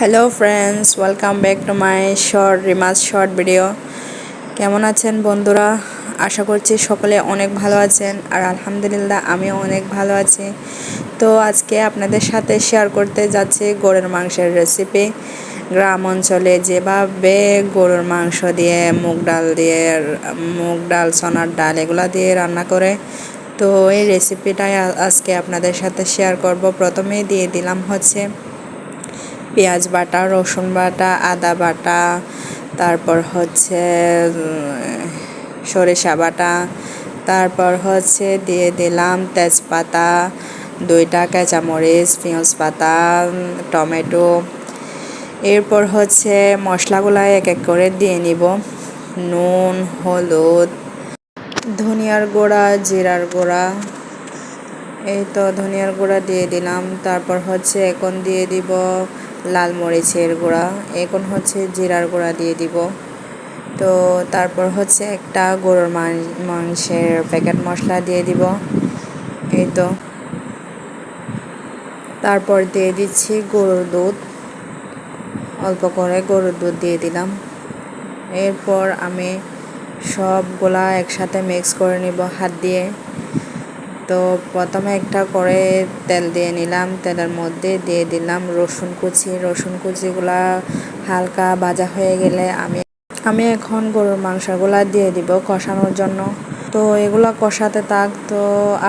Hello friends, welcome back to my রিমাস short video. কেমন আছেন বন্ধুরা? আশা করছি সকলে অনেক ভালো আছেন, আর আলহামদুলিল্লাহ আমিও অনেক ভালো আছি। তো আজকে আপনাদের সাথে শেয়ার করতে যাচ্ছি গরুর মাংসের রেসিপি। গ্রাম অঞ্চলে যেভাবে গরুর মাংস দিয়ে মুগ ডাল সোনার ডাল এগুলা দিয়ে রান্না করে, তো এই রেসিপিটাই আজকে আপনাদের সাথে শেয়ার করব। প্রথমেই দিয়ে দিলাম হচ্ছে পেঁয়াজ বাটা, রসুন বাটা, আদা বাটা, তারপর হচ্ছে সরিষা বাটা, তারপর হচ্ছে দিয়ে দিলাম তেজপাতা, 2টা কাঁচামরিচ, পেঁয়াজ পাতা, টমেটো। এরপর হচ্ছে মশলাগুলো এক এক করে দিয়ে নিব। নুন, হলুদ, ধনিয়ার গুঁড়া, জিরার গুঁড়া, এই তো ধনিয়ার গুঁড়া দিয়ে দিলাম। তারপর হচ্ছে এখন দিয়ে দিব লাল মরিচের গুঁড়া, এখন হচ্ছে জিরার গুঁড়া দিয়ে দিব। তো তারপর হচ্ছে একটা গরুর মাংসের প্যাকেট মশলা দিয়ে দিব, এই তো। তারপর দিয়ে দিচ্ছি গরুর দুধ, অল্প করে গরুর দুধ দিয়ে দিলাম। এরপর আমি সবগুলা একসাথে মিক্স করে নিব হাত দিয়ে। তো প্রথমে একটা করে তেল দিয়ে নিলাম, তেলের মধ্যে দিয়ে দিলাম রসুন কুচিগুলা হালকা ভাজা হয়ে গেলে আমি এখন গরুর মাংসগুলা দিয়ে দিব কষানোর জন্য। তো এগুলো কষাতে থাক। তো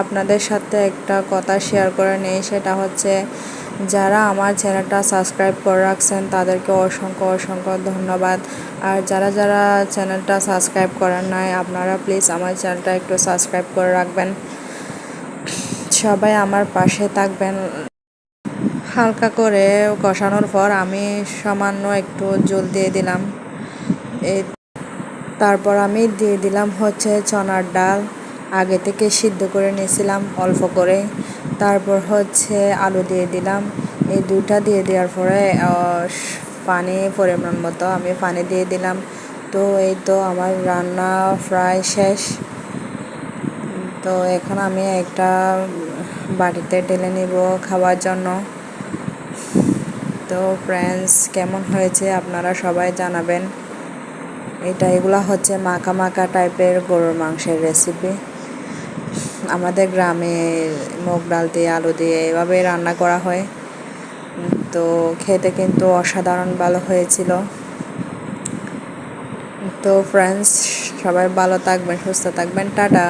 আপনাদের সাথে একটা কথা শেয়ার করে নেই, সেটা হচ্ছে যারা আমার চ্যানেলটা সাবস্ক্রাইব করে রাখছেন তাদেরকে অসংখ্য অসংখ্য ধন্যবাদ। আর যারা যারা চ্যানেলটা সাবস্ক্রাইব করেন নাই, আপনারা প্লিজ আমার চ্যানেলটা একটু সাবস্ক্রাইব করে রাখবেন। সবাই আমার পাশে থাকবেন। হালকা করে কষানোর পর আমি সামান্য একটু জল দিয়ে দিলাম। তারপর আমি দিয়ে দিলাম হচ্ছে চনার ডাল, আগে থেকে সিদ্ধ করে নিয়েছিলাম অল্প করে। তারপর হচ্ছে আলু দিয়ে দিলাম। এই দুইটা দিয়ে দেওয়ার পরে পানি পরিমাণ মতো আমি পানি দিয়ে দিলাম। তো এই তো আমার রান্না প্রায় শেষ। তো এখন আমি একটা বাটিতে ঢেলে নিব খাওয়ার জন্য। তো ফ্রেন্ডস, কেমন হয়েছে আপনারা সবাই জানাবেন। এগুলা হচ্ছে মাখা মাখা টাইপের গরুর মাংসের রেসিপি। আমাদের গ্রামে মুগ ডাল দিয়ে আলু দিয়ে এভাবে রান্না করা হয়। তো খেতে কিন্তু অসাধারণ ভালো হয়েছিল। তো ফ্রেন্ডস, সবাই ভালো থাকবেন, সুস্থ থাকবেন, টাটা।